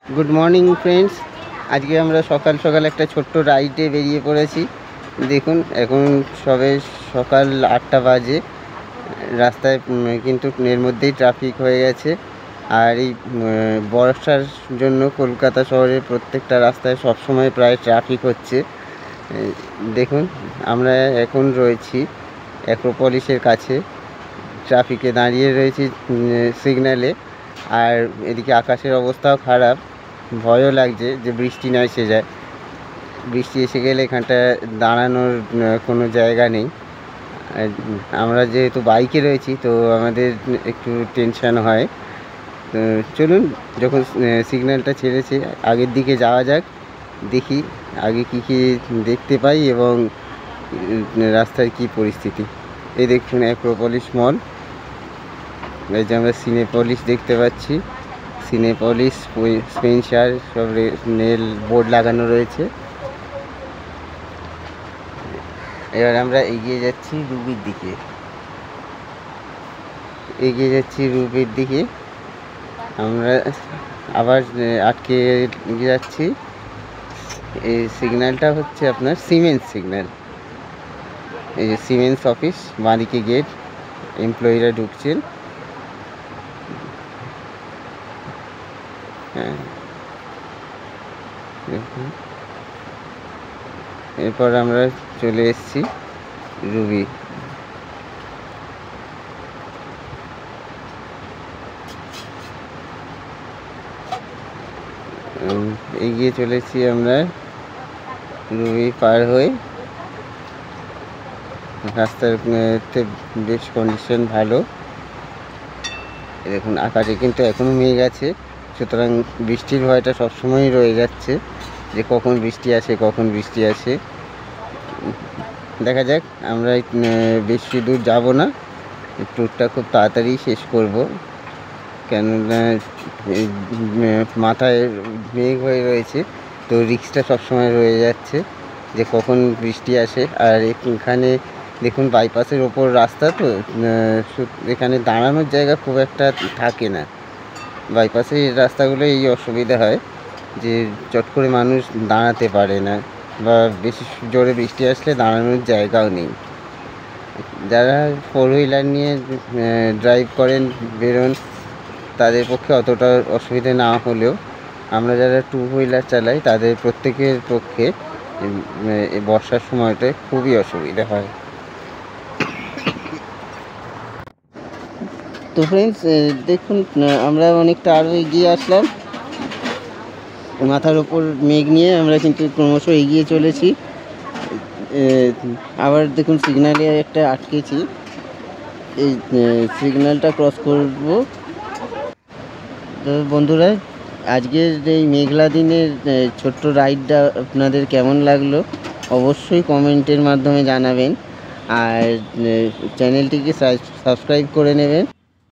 Good morning friends. আজকে আমরা সকাল সকাল একটা ছোট্ট রাইডে বেরিয়ে পড়েছি। দেখুন এখন সবে সকাল 8টা বাজে। রাস্তায় কিন্তু এর মধ্যেই ট্রাফিক হয়ে গেছে। আর এই বর্ষার জন্য কলকাতা শহরের প্রত্যেকটা রাস্তায় সবসময় প্রায় ট্রাফিক হচ্ছে। দেখুন আমরা এখন রয়েছি অ্যাক্রোপলিসের কাছে, ট্রাফিকে দাঁড়িয়ে রয়েছি সিগন্যালে। আর এদিকে আকাশের অবস্থাও খারাপ, ভয়ও লাগছে যে বৃষ্টি না এসে যায়। বৃষ্টি এসে গেলে এখানটা দাঁড়ানোর কোনো জায়গা নেই। আর আমরা যেহেতু বাইকে রয়েছি তো আমাদের একটু টেনশান হয়। তো চলুন, যখন সিগন্যালটা ছেড়েছে আগের দিকে যাওয়া যাক, দেখি আগে কী কী দেখতে পাই এবং রাস্তার কি পরিস্থিতি। এই দেখুন অ্যাক্রোপলিস মল, এই যে আমরা সিনেপলিস দেখতে পাচ্ছি। সিনেপলিস, স্পেন্সার সব নেল বোর্ড লাগানো রয়েছে। এবার আমরা এগিয়ে যাচ্ছি রুবির দিকে। আমরা আবার আটকে যাচ্ছি। এই সিগন্যালটা হচ্ছে আপনার সিমেন্স সিগন্যাল। এই যে সিমেন্স অফিস, বাঁদিকে গেট, এমপ্লয়িরা ঢুকছেন। হ্যাঁ, এরপর আমরা চলে এসেছি রুবি। এগিয়ে চলেছি আমরা রুবি পার হয়ে। রাস্তার বেশ কন্ডিশন ভালো। দেখুন আকাশে কিন্তু এখনও মেঘ আছে, সুতরাং বৃষ্টির ভয়টা সবসময়ই রয়ে যাচ্ছে যে কখন বৃষ্টি আসে। দেখা যাক, আমরা বেশি দূর যাব না, ট্যুরটা খুব তাড়াতাড়ি শেষ করব, কেননা মাথায় মেঘ হয়ে রয়েছে, তো রিস্কটা সবসময় রয়ে যাচ্ছে যে কখন বৃষ্টি আসে। আর এখানে দেখুন বাইপাসের ওপর রাস্তা, তো এখানে দাঁড়ানোর জায়গা খুব একটা থাকে না। বাইপাসের রাস্তাগুলো এই অসুবিধা হয় যে চট করে মানুষ দাঁড়াতে পারে না, বা বেশি জোরে বৃষ্টি আসলে দাঁড়ানোর জায়গাও নেই। যারা 4 হুইলার নিয়ে ড্রাইভ করেন, বেরোন, তাদের পক্ষে অতটা অসুবিধে না হলেও আমরা যারা 2 হুইলার চালাই তাদের প্রত্যেকের পক্ষে বর্ষার সময়টা খুবই অসুবিধা হয়। তো ফ্রেন্ডস দেখুন, আমরা অনেকটা আরও এগিয়ে আসলাম। মাথার ওপর মেঘ নিয়ে আমরা কিন্তু ক্রমশ এগিয়ে চলেছি। আবার দেখুন সিগন্যালে একটা আটকেছি, এই সিগন্যালটা ক্রস করব। তো বন্ধুরা, আজকের এই মেঘলা দিনের ছোট্ট রাইডটা আপনাদের কেমন লাগলো অবশ্যই কমেন্টের মাধ্যমে জানাবেন। আর চ্যানেলটিকে সাবস্ক্রাইব করে নেবেন।